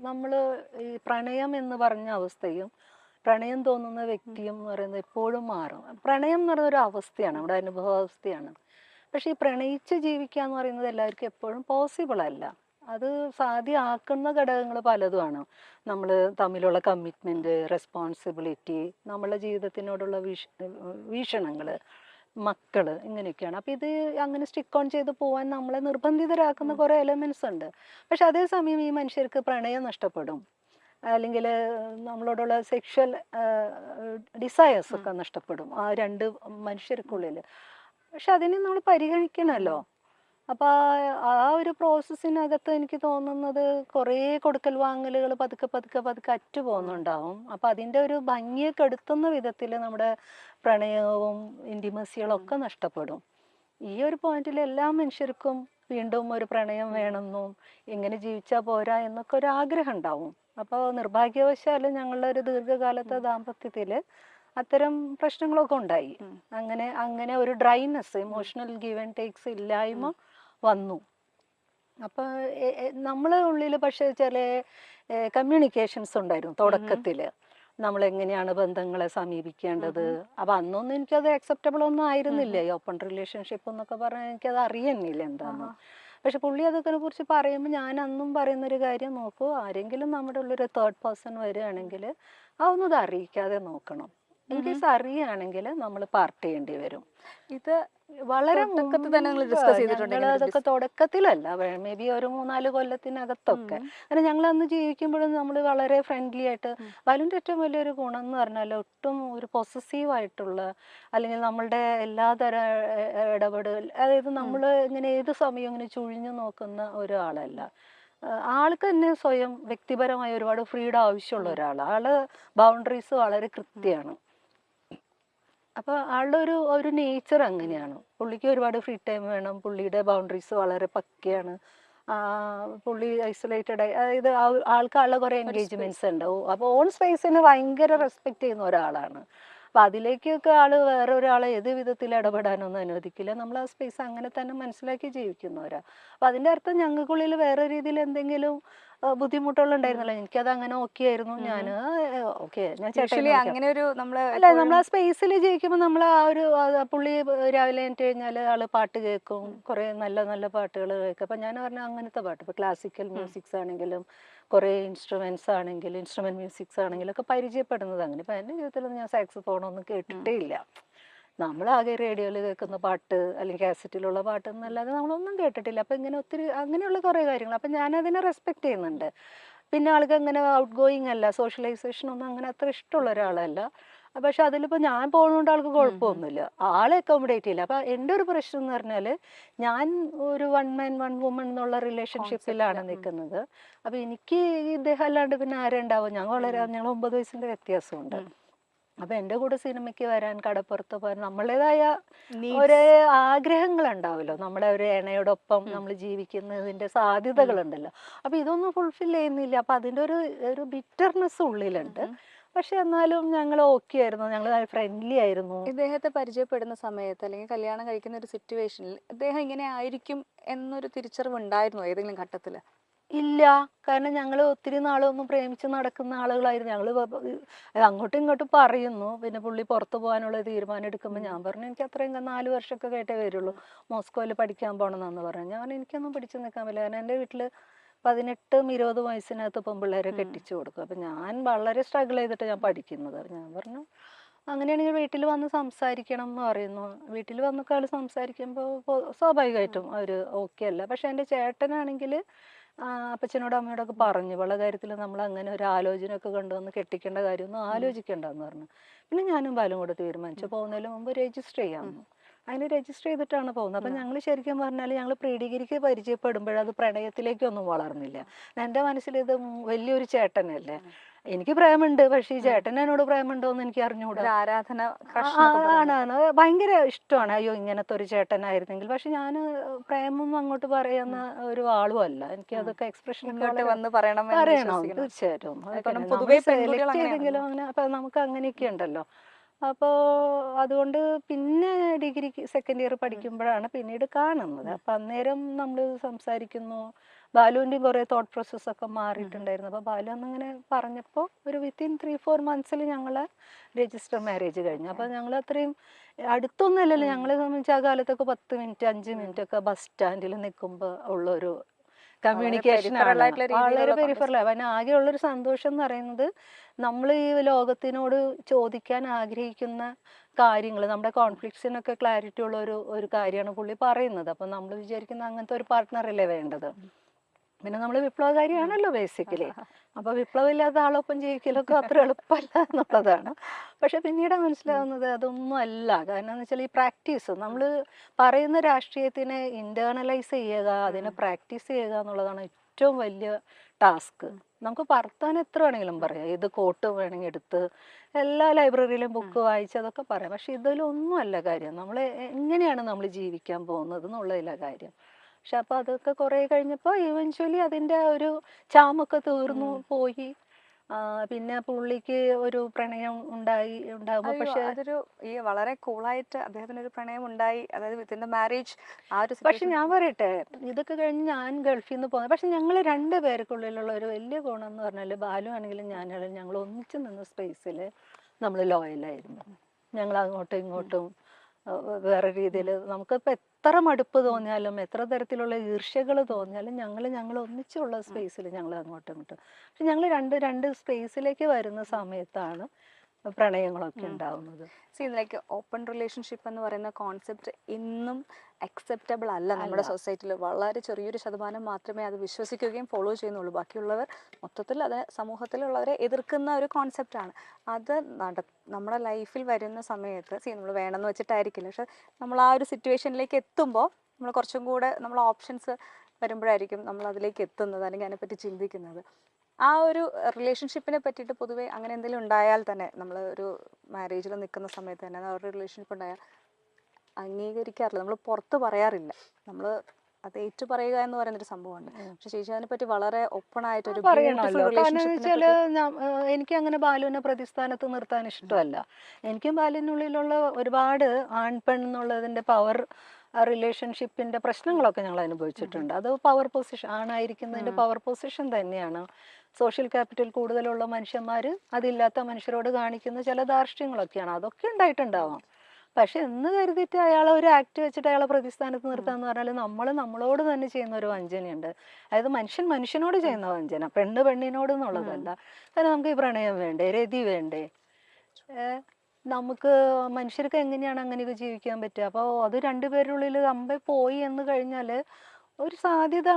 നമ്മൾ ഈ പ്രണയം എന്ന് പറഞ്ഞ അവസ്ഥയും പ്രണയം തോന്നുന്ന വ്യക്തിയും എന്ന് പറയുന്നത് എപ്പോഴും മാറും. പ്രണയം എന്ന് പറയുന്ന ഒരു അവസ്ഥയാണ്, നമ്മുടെ അനുഭവാവസ്ഥയാണ്. പക്ഷെ ഈ പ്രണയിച്ച് ജീവിക്കുക എന്ന് പറയുന്നത് എല്ലാവർക്കും എപ്പോഴും പോസിബിൾ അല്ല. അത് സാധ്യമാക്കുന്ന ഘടകങ്ങൾ പലതുമാണ്. നമ്മൾ തമ്മിലുള്ള കമ്മിറ്റ്മെൻറ്റ്, റെസ്പോൺസിബിലിറ്റി, നമ്മളുടെ ജീവിതത്തിനോടുള്ള വീക്ഷണങ്ങൾ, മക്കള്, ഇങ്ങനെയൊക്കെയാണ്. അപ്പം ഇത് അങ്ങനെ സ്റ്റിക്ക് ഓൺ ചെയ്ത് പോകാൻ നമ്മളെ നിർബന്ധിതരാക്കുന്ന കുറേ എലമെന്റ്സ് ഉണ്ട്. പക്ഷെ അതേസമയം ഈ മനുഷ്യർക്ക് പ്രണയം നഷ്ടപ്പെടും, അല്ലെങ്കിൽ നമ്മളോടുള്ള സെക്ഷൽ ഡിസയേഴ്സ് ഒക്കെ നഷ്ടപ്പെടും ആ രണ്ട് മനുഷ്യർക്കുള്ളിൽ. പക്ഷെ അതിനെ നമ്മൾ പരിഗണിക്കണമല്ലോ. അപ്പോൾ ആ ഒരു പ്രോസസ്സിനകത്ത് എനിക്ക് തോന്നുന്നത് കുറേ കൊടുക്കൽ വാങ്ങലുകൾ പതുക്കെ പതുക്കെ പതുക്കെ അറ്റു പോകുന്നുണ്ടാവും. അപ്പം അതിൻ്റെ ഒരു ഭംഗിയെ കെടുത്തുന്ന വിധത്തിൽ നമ്മുടെ പ്രണയവും ഇൻറ്റിമസികളും ഒക്കെ നഷ്ടപ്പെടും. ഈ ഒരു പോയിന്റിൽ എല്ലാ മനുഷ്യർക്കും വീണ്ടും ഒരു പ്രണയം വേണമെന്നും എങ്ങനെ ജീവിച്ചാൽ പോരാ എന്നൊക്കെ ഒരു ആഗ്രഹം ഉണ്ടാവും. അപ്പോൾ നിർഭാഗ്യവശാൽ ഞങ്ങളുടെ ഒരു ദീർഘകാലത്തെ ദാമ്പത്യത്തിൽ അത്തരം പ്രശ്നങ്ങളൊക്കെ ഉണ്ടായി. അങ്ങനെ ഒരു dryness, emotional give and takes ഇല്ലായ്മ വന്നു. അപ്പോൾ നമ്മളെ ഉള്ളിൽ പക്ഷേ ചില കമ്മ്യൂണിക്കേഷൻസ് ഉണ്ടായിരുന്നു തുടക്കത്തിൽ. നമ്മളെങ്ങനെയാണ് ബന്ധങ്ങളെ സമീപിക്കേണ്ടത്. അപ്പം അന്നൊന്നും എനിക്കത് അക്സെപ്റ്റബിൾ ഒന്നും ആയിരുന്നില്ല. ഈ ഓപ്പൺ റിലേഷൻഷിപ്പ് എന്നൊക്കെ പറഞ്ഞാൽ എനിക്കത് അറിയുന്നില്ല എന്താന്ന്. പക്ഷെ പുള്ളി അതൊക്കെ കുറിച്ച് പറയുമ്പോൾ ഞാൻ അന്നും പറയുന്നൊരു കാര്യം, നോക്കൂ, ആരെങ്കിലും നമ്മുടെ ഉള്ളൊരു തേർഡ് പേഴ്സൺ വരികയാണെങ്കിൽ അതൊന്നും ഇത് അറിയിക്കാതെ നോക്കണം. ഇൻകേസ് അറിയുകയാണെങ്കിൽ നമ്മൾ പാർട്ട് ചെയ്യേണ്ടി വരും. ഇത് വളരെ അതൊക്കെ തുടക്കത്തിലല്ല, മേ ബി ഒരു 3-4 കൊല്ലത്തിനകത്തൊക്കെ. കാരണം ഞങ്ങൾ അന്ന് ജീവിക്കുമ്പോഴും നമ്മൾ വളരെ ഫ്രണ്ട്ലി ആയിട്ട്. വലുൻ്റെ ഏറ്റവും വലിയൊരു ഗുണം എന്ന് പറഞ്ഞാൽ ഒട്ടും ഒരു പൊസസീവ് ആയിട്ടുള്ള, അല്ലെങ്കിൽ നമ്മളുടെ എല്ലാതരം ഇടപെടൽ, അതായത് നമ്മൾ ഇങ്ങനെ ഏത് സമയവും ഇങ്ങനെ ചുഴിഞ്ഞു നോക്കുന്ന ഒരാളല്ല. ആൾക്ക് തന്നെ സ്വയം വ്യക്തിപരമായ ഒരുപാട് ഫ്രീഡം ആവശ്യമുള്ള ഒരാൾ. ആള് ബൗണ്ടറീസ് വളരെ കൃത്യമാണ്. അപ്പോൾ ആളുടെ ഒരു നേച്ചർ അങ്ങനെയാണ്. പുള്ളിക്ക് ഒരുപാട് ഫ്രീ ടൈം വേണം, പുള്ളിയുടെ ബൗണ്ടറീസ് വളരെ പക്കയാണ്. പുള്ളി ഐസൊലേറ്റഡ്, അതായത് ആൾക്കുള്ള കുറേ എൻഗേജ്മെന്റ്സ് ഉണ്ടാവും. അപ്പോൾ ഓൺ സ്പേസിന് ഭയങ്കര റെസ്പെക്ട് ചെയ്യുന്ന ഒരാളാണ്. അപ്പം അതിലേക്കൊക്കെ വേറെ ഒരാളെ ഏത് വിധത്തിൽ ഇടപെടാനൊന്നും അനുവദിക്കില്ല. നമ്മൾ ആ സ്പേസ് അങ്ങനെ തന്നെ മനസ്സിലാക്കി ജീവിക്കുന്നവരാ. അപ്പം അതിൻ്റെ അർത്ഥം ഞങ്ങൾക്കുള്ളിൽ വേറെ രീതിയിൽ എന്തെങ്കിലും ബുദ്ധിമുട്ടുകളുണ്ടായിരുന്നല്ലോ. എനിക്കത് അങ്ങനെ ഓക്കെ ആയിരുന്നു. ഞാൻ ഓക്കെ, ഞാൻ അങ്ങനെ ഒരു അല്ല, നമ്മൾ ആ സ്പേസിൽ ജീവിക്കുമ്പോൾ നമ്മൾ ആ ഒരു പുള്ളി രാവിലെ എണീറ്റ് കഴിഞ്ഞാൽ ആള് പാട്ട് കേൾക്കും, കുറേ നല്ല നല്ല പാട്ടുകൾ കേൾക്കും. അപ്പം ഞാൻ പറഞ്ഞാൽ അങ്ങനത്തെ പാട്ട്, ഇപ്പോൾ ക്ലാസിക്കൽ മ്യൂസിക്സ് ആണെങ്കിലും കുറേ ഇൻസ്ട്രുമെന്റ് മ്യൂസിക്സ് ആണെങ്കിലും ഒക്കെ പരിചയപ്പെടുന്നത് അങ്ങനെ. ഇപ്പം എൻ്റെ ജീവിതത്തിലൊന്നും ഞാൻ സാക്സോഫോണൊന്നും കേട്ടിട്ടേ ഇല്ല. നമ്മളാകെ റേഡിയോയിൽ കേൾക്കുന്ന പാട്ട് അല്ലെങ്കിൽ കാസറ്റിലുള്ള പാട്ട് എന്നല്ലാതെ നമ്മളൊന്നും കേട്ടിട്ടില്ല. അപ്പം ഇങ്ങനെ ഒത്തിരി അങ്ങനെയുള്ള കുറേ കാര്യങ്ങൾ. അപ്പം ഞാനതിനെ റെസ്പെക്ട് ചെയ്യുന്നുണ്ട്. പിന്നെ ആൾക്ക് അങ്ങനെ ഔട്ട് ഗോയിങ് അല്ല, സോഷ്യലൈസേഷൻ ഒന്നും അങ്ങനെ അത്ര ഇഷ്ടമുള്ള ഒരാളല്ല. പക്ഷെ അതിലിപ്പോൾ ഞാൻ പോകുന്നതുകൊണ്ട് ആൾക്ക് കുഴപ്പമൊന്നുമില്ല, ആളെ അക്കോമഡേറ്റ് ചെയ്യില്ല. അപ്പം എൻ്റെ ഒരു പ്രശ്നം എന്ന് പറഞ്ഞാൽ, ഞാൻ ഒരു 1 man 1 woman എന്നുള്ള റിലേഷൻഷിപ്പിലാണ് നിൽക്കുന്നത്. അപ്പം എനിക്ക് ഇദ്ദേഹം അല്ലാണ്ട് പിന്നെ ആരുണ്ടാവും? ഞങ്ങൾ 9 വയസ്സിൻ്റെ വ്യത്യാസമുണ്ട്. അപ്പം എൻ്റെ കൂടെ സിനിമയ്ക്ക് വരാൻ, കടപ്പുറത്ത് പോകാൻ നമ്മളുടേതായ ഒരേ ആഗ്രഹങ്ങളുണ്ടാവുമല്ലോ. നമ്മുടെ ഒരു ഇണയോടൊപ്പം നമ്മൾ ജീവിക്കുന്നതിൻ്റെ സാധ്യതകളുണ്ടല്ലോ. അപ്പം ഇതൊന്നും ഫുൾഫിൽ ചെയ്യുന്നില്ല. അപ്പം അതിൻ്റെ ഒരു ബിറ്റർനെസ് ഉള്ളിലുണ്ട്. പക്ഷെ എന്നാലും ഞങ്ങൾ ഓക്കെ ആയിരുന്നു, ഞങ്ങൾ ഫ്രണ്ട്ലി ആയിരുന്നു. ഇദ്ദേഹത്തെ പരിചയപ്പെടുന്ന സമയത്ത് അല്ലെങ്കിൽ കല്യാണം കഴിക്കുന്ന ഒരു സിറ്റുവേഷനിൽ ഇദ്ദേഹം ഇങ്ങനെ ആയിരിക്കും എന്നൊരു തിരിച്ചറിവ് ഉണ്ടായിരുന്നോ ഏതെങ്കിലും ഘട്ടത്തിൽ? ഇല്ല, കാരണം ഞങ്ങൾ ഒത്തിരി നാളൊന്നും പ്രേമിച്ച് നടക്കുന്ന ആളുകളായിരുന്നു. ഞങ്ങൾ അങ്ങോട്ടും ഇങ്ങോട്ടും പറയുന്നു. പിന്നെ പുള്ളി പുറത്തു പോകാനുള്ള തീരുമാനം എടുക്കുമ്പോൾ ഞാൻ പറഞ്ഞു, എനിക്ക് അത്രയും 4 വർഷമൊക്കെ കേട്ടേ വരുള്ളൂ, മോസ്കോയിൽ പഠിക്കാൻ പോകണമെന്ന് പറഞ്ഞു. എനിക്കൊന്നും പിടിച്ചു നിൽക്കാൻ പറ്റില്ല. കാരണം എൻ്റെ വീട്ടിൽ 18ഉം 20 വയസ്സിനകത്ത് പെൺപിള്ളേരെ കെട്ടിച്ചു കൊടുക്കും. അപ്പം ഞാൻ വളരെ സ്ട്രഗിൾ ചെയ്തിട്ട് ഞാൻ പഠിക്കുന്നത്. ഞാൻ പറഞ്ഞു, അങ്ങനെയാണെങ്കിൽ വീട്ടിൽ വന്ന് സംസാരിക്കണം എന്ന് പറയുന്നു. വീട്ടിൽ വന്നൊക്കെ ആൾ സംസാരിക്കുമ്പോൾ സ്വാഭാവികമായിട്ടും അവർ ഓക്കെ അല്ല. പക്ഷെ എൻ്റെ ചേട്ടനാണെങ്കിൽ അപ്പച്ചനോടും അമ്മയോടൊക്കെ പറഞ്ഞു, ഇവളുടെ കാര്യത്തിൽ നമ്മൾ അങ്ങനെ ഒരു ആലോചനയൊക്കെ കൊണ്ടുവന്ന് കെട്ടിക്കേണ്ട കാര്യമൊന്നും ആലോചിക്കേണ്ടെന്ന് പറഞ്ഞു. പിന്നെ ഞാനും ബാലും കൂടെ തീരുമാനിച്ചു, പോകുന്നതിന് മുമ്പ് രജിസ്റ്റർ ചെയ്യാമെന്ന്. അതിന് രജിസ്റ്റർ ചെയ്തിട്ടാണ് പോകുന്നത്. അപ്പം ഞങ്ങൾ ശരിക്കും പറഞ്ഞാൽ ഞങ്ങൾ പ്രീ ഡിഗ്രിക്ക് പരിചയപ്പെടുമ്പോഴത് പ്രണയത്തിലേക്കൊന്നും വളർന്നില്ല. എൻ്റെ മനസ്സിൽ ഇത് വലിയൊരു ചേട്ടനല്ലേ, എനിക്ക് പ്രേമുണ്ട്, പക്ഷേ ഈ ചേട്ടൻ എന്നോട് പ്രേമുണ്ടോ എന്ന് എനിക്ക് അറിഞ്ഞുകൂടാ. ആരാധന ആണ്, ഭയങ്കര ഇഷ്ടമാണ്. അയ്യോ, ഇങ്ങനത്തെ ഒരു ചേട്ടനായിരുന്നെങ്കിൽ. പക്ഷെ ഞാൻ പ്രേമം അങ്ങോട്ട് പറയുന്ന ഒരു ആളും അല്ല. എനിക്ക് അതൊക്കെ എക്സ്പ്രഷൻ പറയണം തീർച്ചയായിട്ടും. സെലക്ട് ചെയ്തെങ്കിലും അങ്ങനെ. അപ്പം നമുക്ക് അങ്ങനെയൊക്കെ ഉണ്ടല്ലോ. അപ്പോൾ അതുകൊണ്ട് പിന്നെ ഡിഗ്രി സെക്കൻഡ് ഇയർ പഠിക്കുമ്പോഴാണ് പിന്നീട് കാണുന്നത്. അപ്പം അന്നേരം നമ്മൾ സംസാരിക്കുന്നു. ബാലുവിൻ്റെയും കുറേ തോട്ട് പ്രോസസ്സൊക്കെ മാറിയിട്ടുണ്ടായിരുന്നു. അപ്പോൾ ബാലു അന്നിങ്ങനെ പറഞ്ഞപ്പോൾ ഒരു വിത്തിൻ 3-4 മന്ത്സിൽ ഞങ്ങൾ രജിസ്റ്റർ മാരേജ് കഴിഞ്ഞു. അപ്പോൾ ഞങ്ങൾ അത്രയും അടുത്തൊന്നുമല്ലല്ലോ. ഞങ്ങളെ സംബന്ധിച്ച് ആ കാലത്തൊക്കെ 10 മിനിറ്റ് 5 മിനിറ്റ് ഒക്കെ ബസ് സ്റ്റാൻഡിൽ നിൽക്കുമ്പോൾ ഉള്ളൊരു കമ്മ്യൂണിക്കേഷൻ ആണ്. വളരെ പെരിഫറലാണ്. പിന്നെ ആകെയുള്ളൊരു സന്തോഷം എന്ന് പറയുന്നത് നമ്മൾ ഈ ലോകത്തിനോട് ചോദിക്കാൻ ആഗ്രഹിക്കുന്ന കാര്യങ്ങൾ, നമ്മുടെ കോൺഫ്ലിക്ട്സിനൊക്കെ ക്ലാരിറ്റി ഉള്ള ഒരു കാര്യമാണ് പുള്ളി പറയുന്നത്. അപ്പം നമ്മൾ വിചാരിക്കുന്ന അങ്ങനത്തെ ഒരു പാർട്ട്ണറല്ലേ വേണ്ടത്. പിന്നെ നമ്മൾ വിപ്ലവകാരിയാണല്ലോ ബേസിക്കലി. അപ്പോൾ വിപ്ലവമില്ലാത്ത ആളൊപ്പം ജീവിക്കലൊക്കെ അത്ര എളുപ്പമല്ല എന്നുള്ളതാണ്. പക്ഷെ പിന്നീട് മനസ്സിലാവുന്നത് അതൊന്നും അല്ല. കാരണം എന്ന് വെച്ചാൽ ഈ പ്രാക്ടീസ്, നമ്മൾ പറയുന്ന രാഷ്ട്രീയത്തിനെ ഇന്റേണലൈസ് ചെയ്യുക, അതിനെ പ്രാക്ടീസ് ചെയ്യുക എന്നുള്ളതാണ് ഏറ്റവും വലിയ ടാസ്ക്. നമുക്ക് വർത്താനം എത്ര വേണമെങ്കിലും പറയാം, ഏത് കോട്ട് വേണമെങ്കിൽ എടുത്ത് എല്ലാ ലൈബ്രറിയിലും ബുക്ക് വായിച്ച് അതൊക്കെ പറയാം. പക്ഷെ ഇതിലൊന്നും അല്ല കാര്യം. നമ്മൾ എങ്ങനെയാണ് നമ്മൾ ജീവിക്കാൻ പോകുന്നത് എന്നുള്ളതില്ല കാര്യം. പക്ഷെ അപ്പോൾ അതൊക്കെ കുറേ കഴിഞ്ഞപ്പോൾ ഇവൻച്വലി അതിൻ്റെ ഒരു ചാമൊക്കെ തീർന്നു പോയി. പിന്നെ പുള്ളിക്ക് ഒരു പ്രണയം ഉണ്ടാകുമ്പോൾ പക്ഷെ അതൊരു ഈ വളരെ കൂളായിട്ട് അദ്ദേഹത്തിന് ഒരു പ്രണയം ഉണ്ടായി, അതായത് വിത്തിൻ ദ മാരേജ് ആ ഒരു പക്ഷെ ഞാൻ പറയട്ടെ, ഇതൊക്കെ കഴിഞ്ഞ് ഞാൻ ഗൾഫിൽ നിന്ന് പോകുന്നത്, പക്ഷെ ഞങ്ങൾ 2 പേർക്കുള്ളിലുള്ള ഒരു വലിയ ഗുണം എന്ന് പറഞ്ഞാൽ ബാലു ആണെങ്കിലും ഞാനാണെങ്കിലും ഞങ്ങൾ ഒന്നിച്ച് നിന്ന സ്പേസിൽ നമ്മൾ ലോയലായിരുന്നു. ഞങ്ങൾ അങ്ങോട്ടും ഇങ്ങോട്ടും വേറെ രീതിയിൽ നമുക്കിപ്പോൾ എത്ര മടുപ്പ് തോന്നിയാലും എത്ര തരത്തിലുള്ള ഈർഷ്യകൾ തോന്നിയാലും ഞങ്ങൾ ഒന്നിച്ചുള്ള സ്പേസിൽ ഞങ്ങൾ അങ്ങോട്ടും ഇങ്ങോട്ടും. പക്ഷെ ഞങ്ങൾ രണ്ട് സ്പേസിലേക്ക് വരുന്ന സമയത്താണ് പ്രണയങ്ങളൊക്കെ ഉണ്ടാവുന്നത്. ലൈക്ക് ഓപ്പൺ റിലേഷൻഷിപ്പ് എന്ന് പറയുന്ന കോൺസെപ്റ്റ് ഇന്നും അക്സെപ്റ്റബിൾ അല്ല നമ്മുടെ സൊസൈറ്റിയിൽ. വളരെ ചെറിയൊരു ശതമാനം മാത്രമേ അത് വിശ്വസിക്കുകയും ഫോളോ ചെയ്യുന്നുള്ളൂ. ബാക്കിയുള്ളവർ മൊത്തത്തിൽ അത് സമൂഹത്തിലുള്ളവരെ എതിർക്കുന്ന ഒരു കോൺസെപ്റ്റാണ്. അത് നമ്മുടെ ലൈഫിൽ വരുന്ന സമയത്ത് നമ്മൾ വേണമെന്ന് വെച്ചിട്ടായിരിക്കില്ല, പക്ഷെ നമ്മൾ ആ ഒരു സിറ്റുവേഷനിലേക്ക് എത്തുമ്പോൾ നമ്മൾ കുറച്ചും കൂടെ നമ്മൾ ഓപ്ഷൻസ് വരുമ്പോഴായിരിക്കും നമ്മൾ അതിലേക്ക് എത്തുന്നത്, അല്ലെങ്കിൽ അതിനെപ്പറ്റി ചിന്തിക്കുന്നത്. ആ ഒരു റിലേഷൻഷിപ്പിനെ പറ്റിയിട്ട് പൊതുവെ അങ്ങനെ എന്തെങ്കിലും ഉണ്ടായാൽ തന്നെ, നമ്മൾ ഒരു മാരേജിൽ നിൽക്കുന്ന സമയത്ത് തന്നെ ആ ഒരു റിലേഷൻഷിപ്പ് ഉണ്ടായാൽ അംഗീകരിക്കാറില്ല, നമ്മൾ പുറത്ത് പറയാറില്ല. നമ്മൾ അത് ഏറ്റു പറയുക എന്ന് പറയുന്നൊരു സംഭവമുണ്ട്. പക്ഷെ ചേച്ചി അതിനെ പറ്റി വളരെ ഓപ്പൺ ആയിട്ടൊരു എനിക്ക് അങ്ങനെ ബാലുവിനെ പ്രതിസ്ഥാനത്ത് നിർത്താൻ ഇഷ്ടമല്ല. എനിക്കും ബാലുവിനുള്ളിലുള്ള ഒരുപാട് ആൺപെൺ എന്നുള്ളതിന്റെ പവർ റിലേഷൻഷിപ്പിന്റെ പ്രശ്നങ്ങളൊക്കെ ഞങ്ങൾ അനുഭവിച്ചിട്ടുണ്ട്. അത് പവർ പൊസിഷൻ ആണായിരിക്കുന്നതിന്റെ പവർ പൊസിഷൻ തന്നെയാണ്. സോഷ്യൽ ക്യാപിറ്റൽ കൂടുതലുള്ള മനുഷ്യന്മാർ അതില്ലാത്ത മനുഷ്യരോട് കാണിക്കുന്ന ചില ധാർഷ്ട്യങ്ങളൊക്കെയാണ്. അതൊക്കെ ഉണ്ടായിട്ടുണ്ടാവാം. പക്ഷെ എന്ന് കരുതിയിട്ട് അയാളെ ഒരു ആക്ട് വെച്ചിട്ട് അയാളെ പ്രതിസ്ഥാനത്ത് നിർത്താന്ന് പറഞ്ഞാൽ നമ്മളോട് തന്നെ ചെയ്യുന്ന ഒരു വഞ്ചനയുണ്ട്. അതായത് മനുഷ്യനോട് ചെയ്യുന്ന വഞ്ചന, പെണ്ണിനോട് എന്നുള്ളതല്ല. കാരണം നമുക്ക് ഈ പ്രണയം വേണ്ടേ, രതി വേണ്ടേ, നമുക്ക് മനുഷ്യർക്ക് എങ്ങനെയാണ് അങ്ങനെയൊക്കെ ജീവിക്കാൻ പറ്റുക? അപ്പോൾ അത് 2 പേരുള്ളിൽ അമ്പെ പോയി എന്ന് കഴിഞ്ഞാൽ ഒരു സാധ്യത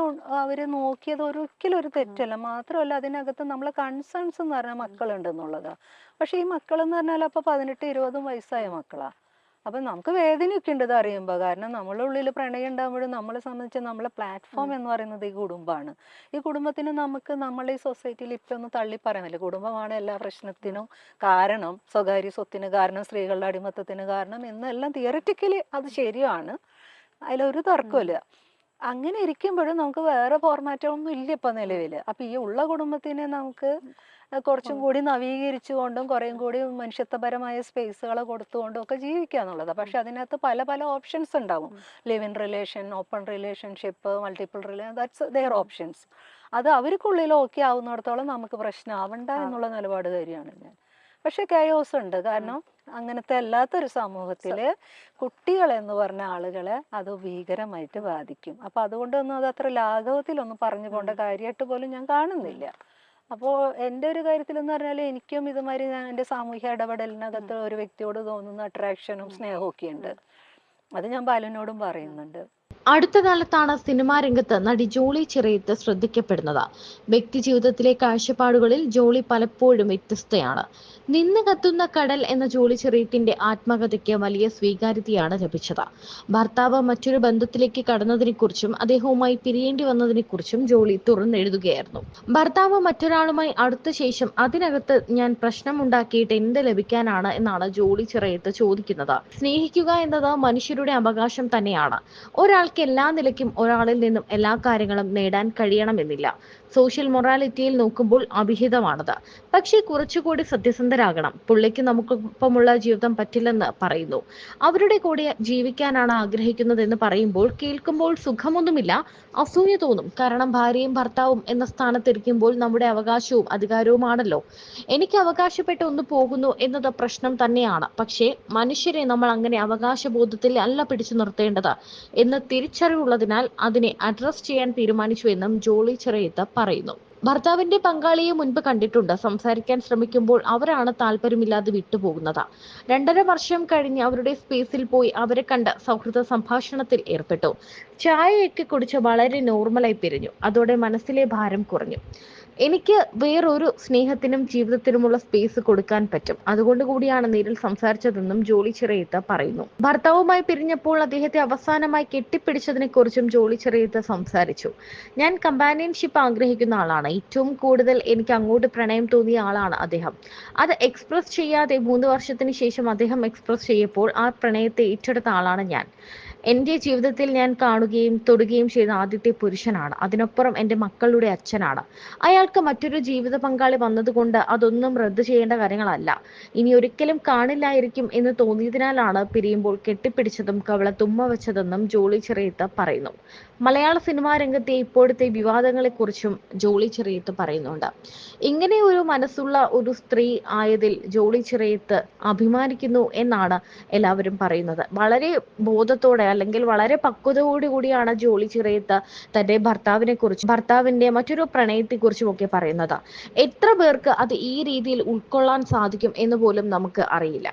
അവർ നോക്കിയത് ഒരിക്കലും ഒരു തെറ്റല്ല. മാത്രമല്ല അതിനകത്ത് നമ്മളെ കൺസേൺസ് എന്ന് പറഞ്ഞാൽ മക്കളുണ്ടെന്നുള്ളതാണ്. പക്ഷെ ഈ മക്കളെന്ന് പറഞ്ഞാൽ അപ്പോൾ 18-20 വയസ്സായ മക്കളാണ്. അപ്പം നമുക്ക് വേദനയൊക്കെ ഉണ്ട് ഇത് അറിയുമ്പോൾ. കാരണം നമ്മളുടെ ഉള്ളിൽ പ്രണയം ഉണ്ടാകുമ്പോഴും നമ്മളെ സംബന്ധിച്ച് നമ്മളെ പ്ലാറ്റ്ഫോം എന്ന് പറയുന്നത് ഈ കുടുംബമാണ്. ഈ കുടുംബത്തിന് നമുക്ക് നമ്മളെ ഈ സൊസൈറ്റിയിൽ ഇപ്പം ഒന്ന് തള്ളി പറയാൻ പറ്റില്ല. കുടുംബമാണ് എല്ലാ പ്രശ്നത്തിനും കാരണം, സ്വകാര്യ സ്വത്തിന് കാരണം, സ്ത്രീകളുടെ അടിമത്തത്തിന് കാരണം എന്നെല്ലാം തിയറിറ്റിക്കലി അത് ശരിയാണ്, അതിലൊരു തർക്കമില്ല. അങ്ങനെ ഇരിക്കുമ്പോഴും നമുക്ക് വേറെ ഫോർമാറ്റൊന്നും ഇല്ല ഇപ്പം നിലവിൽ. അപ്പം ഈ ഉള്ള കുടുംബത്തിനെ നമുക്ക് കുറച്ചും കൂടി നവീകരിച്ചുകൊണ്ടും കുറേയും കൂടി മനുഷ്യത്വപരമായ സ്പേസുകൾ കൊടുത്തുകൊണ്ടും ഒക്കെ ജീവിക്കുക എന്നുള്ളത്. പക്ഷെ അതിനകത്ത് പല ഓപ്ഷൻസ് ഉണ്ടാവും. Live in relation, open relationship, multiple relation, that's their options. അത് അവർക്കുള്ളിൽ ഓക്കെ ആവുന്നിടത്തോളം നമുക്ക് പ്രശ്നമാവണ്ട എന്നുള്ള നിലപാടുകാരിയാണ് ഞാൻ. പക്ഷെ കയോസ് ഉണ്ട്. കാരണം അങ്ങനത്തെ അല്ലാത്തൊരു സമൂഹത്തിൽ കുട്ടികൾ എന്ന് പറഞ്ഞ ആളുകളെ അത് ഭീകരമായിട്ട് ബാധിക്കും. അപ്പം അതുകൊണ്ടൊന്നും അത് അത്ര ലാഘവത്തിലൊന്നും പറഞ്ഞു പോകേണ്ട കാര്യമായിട്ട് പോലും ഞാൻ കാണുന്നില്ല. അപ്പോൾ എൻ്റെ ഒരു കാര്യത്തിലെന്ന് പറഞ്ഞാൽ എനിക്കും ഇതുമാതിരി ഞാൻ എൻ്റെ സാമൂഹ്യ ഇടപെടലിനകത്ത് ഒരു വ്യക്തിയോട് തോന്നുന്ന അട്രാക്ഷനും സ്നേഹവും ഒക്കെ ഉണ്ട്. അത് ഞാൻ ബാലുവിനോടും പറയുന്നുണ്ട്. അടുത്ത കാലത്താണ് സിനിമാ രംഗത്ത് നടി ജോളി ചിറയത്ത് ശ്രദ്ധിക്കപ്പെടുന്നത്. വ്യക്തി ജീവിതത്തിലെ കാഴ്ചപ്പാടുകളിൽ ജോളി പലപ്പോഴും വ്യത്യസ്തയാണ്. നിന്ന് കത്തുന്ന കടൽ എന്ന ജോളി ചിറയത്തിന്റെ ആത്മകഥയ്ക്ക് വലിയ സ്വീകാര്യതയാണ് ലഭിച്ചത്. ഭർത്താവ് മറ്റൊരു ബന്ധത്തിലേക്ക് കടന്നതിനെക്കുറിച്ചും അദ്ദേഹവുമായി പിരിയേണ്ടി വന്നതിനെക്കുറിച്ചും ജോളി തുറന്നെഴുതുകയായിരുന്നു. ഭർത്താവ് മറ്റൊരാളുമായി അടുത്ത ശേഷം അതിനകത്ത് ഞാൻ പ്രശ്നമുണ്ടാക്കിയിട്ട് എന്ത് ലഭിക്കാനാണ് എന്നാണ് ജോളി ചിറയത്ത് ചോദിക്കുന്നത്. സ്നേഹിക്കുക എന്നത് മനുഷ്യരുടെ അവകാശം തന്നെയാണ്. ഒരാൾക്ക് എല്ലാ നിലയ്ക്കും ഒരാളിൽ നിന്നും എല്ലാ കാര്യങ്ങളും നേടാൻ കഴിയണമെന്നില്ല. സോഷ്യൽ മൊറാലിറ്റിയിൽ നോക്കുമ്പോൾ അവിഹിതമാണത്. പക്ഷേ കുറച്ചുകൂടി സത്യസന്ധരാകണം. പുള്ളിക്ക് നമുക്കൊപ്പമുള്ള ജീവിതം പറ്റില്ലെന്ന് പറയുന്നു. അവരുടെ കൂടെ ജീവിക്കാനാണ് ആഗ്രഹിക്കുന്നതെന്ന് പറയുമ്പോൾ കേൾക്കുമ്പോൾ സുഖമൊന്നുമില്ല, അസൂയ തോന്നും. കാരണം ഭാര്യയും ഭർത്താവും എന്ന സ്ഥാനത്തിരിക്കുമ്പോൾ നമ്മുടെ അവകാശവും അധികാരവുമാണല്ലോ. എനിക്ക് അവകാശപ്പെട്ട് ഒന്ന് പോകുന്നു എന്നത് പ്രശ്നം തന്നെയാണ്. പക്ഷേ മനുഷ്യരെ നമ്മൾ അങ്ങനെ അവകാശബോധത്തിൽ അല്ല പിടിച്ചു നിർത്തേണ്ടത് എന്ന് തിരിച്ചറിവുള്ളതിനാൽ അതിനെ അഡ്രസ് ചെയ്യാൻ തീരുമാനിച്ചു എന്നും ജോളി ചിറയത്ത് പറയുന്നു. ഭർത്താവിന്റെ പങ്കാളിയെ മുൻപ് കണ്ടിട്ടുണ്ട്. സംസാരിക്കാൻ ശ്രമിക്കുമ്പോൾ അവരാണ് താല്പര്യമില്ലാതെ വിട്ടുപോകുന്നത്. 2.5 വർഷം കഴിഞ്ഞ് അവരുടെ സ്പേസിൽ പോയി അവരെ കണ്ട് സൗഹൃദ സംഭാഷണത്തിൽ ഏർപ്പെട്ടു. ചായയൊക്കെ കുടിച്ച് വളരെ നോർമലായി പിരിഞ്ഞു. അതോടെ മനസ്സിലെ ഭാരം കുറഞ്ഞു. എനിക്ക് വേറൊരു സ്നേഹത്തിനും ജീവിതത്തിനുമുള്ള സ്പേസ് കൊടുക്കാൻ പറ്റും. അതുകൊണ്ട് കൂടിയാണ് നേരിൽ സംസാരിച്ചതെന്നും ജോളി ചിറയത്ത് പറയുന്നു. ഭർത്താവുമായി പിരിഞ്ഞപ്പോൾ അദ്ദേഹത്തെ അവസാനമായി കെട്ടിപ്പിടിച്ചതിനെ കുറിച്ചും ജോളി ചിറയത്ത് സംസാരിച്ചു. ഞാൻ കമ്പാനിയൻഷിപ്പ് ആഗ്രഹിക്കുന്ന ആളാണ്. ഏറ്റവും കൂടുതൽ എനിക്ക് അങ്ങോട്ട് പ്രണയം തോന്നിയ ആളാണ് അദ്ദേഹം. അത് എക്സ്പ്രസ് ചെയ്യാതെ 3 വർഷത്തിന് ശേഷം അദ്ദേഹം എക്സ്പ്രസ് ചെയ്യപ്പോൾ ആ പ്രണയത്തെ ഏറ്റെടുത്ത ആളാണ് ഞാൻ. എന്റെ ജീവിതത്തിൽ ഞാൻ കാണുകയും തൊടുകയും ചെയ്ത ആദ്യത്തെ പുരുഷനാണ്. അതിനപ്പുറം എന്റെ മക്കളുടെ അച്ഛനാണ്. അയാൾക്ക് മറ്റൊരു ജീവിത പങ്കാളി വന്നതുകൊണ്ട് അതൊന്നും റദ്ദു ചെയ്യേണ്ട കാര്യങ്ങളല്ല. ഇനി ഒരിക്കലും കാണില്ലായിരിക്കും എന്ന് തോന്നിയതിനാലാണ് പിരിയുമ്പോൾ കെട്ടിപ്പിടിച്ചതും കവളത്തുമ്മ വെച്ചതെന്നും ജോളി ചിറയത്ത് പറയുന്നു. മലയാള സിനിമാ രംഗത്തെ ഇപ്പോഴത്തെ വിവാദങ്ങളെക്കുറിച്ചും ജോളി ചിറയത്ത് പറയുന്നുണ്ട്. ഇങ്ങനെ ഒരു മനസ്സുള്ള ഒരു സ്ത്രീ ആയതിൽ ജോളി ചിറയത്ത് അഭിമാനിക്കുന്നു എന്നാണ് എല്ലാവരും പറയുന്നത്. വളരെ ബോധത്തോടെ അല്ലെങ്കിൽ വളരെ പക്വതയോടുകൂടിയാണ് ജോളി ചിറയത്ത് തന്റെ ഭർത്താവിനെ കുറിച്ചും ഭർത്താവിന്റെ മറ്റൊരു പ്രണയത്തെ കുറിച്ചും ഒക്കെ പറയുന്നത്. എത്ര പേർക്ക് അത് ഈ രീതിയിൽ ഉൾക്കൊള്ളാൻ സാധിക്കും എന്ന് പോലും നമുക്ക് അറിയില്ല.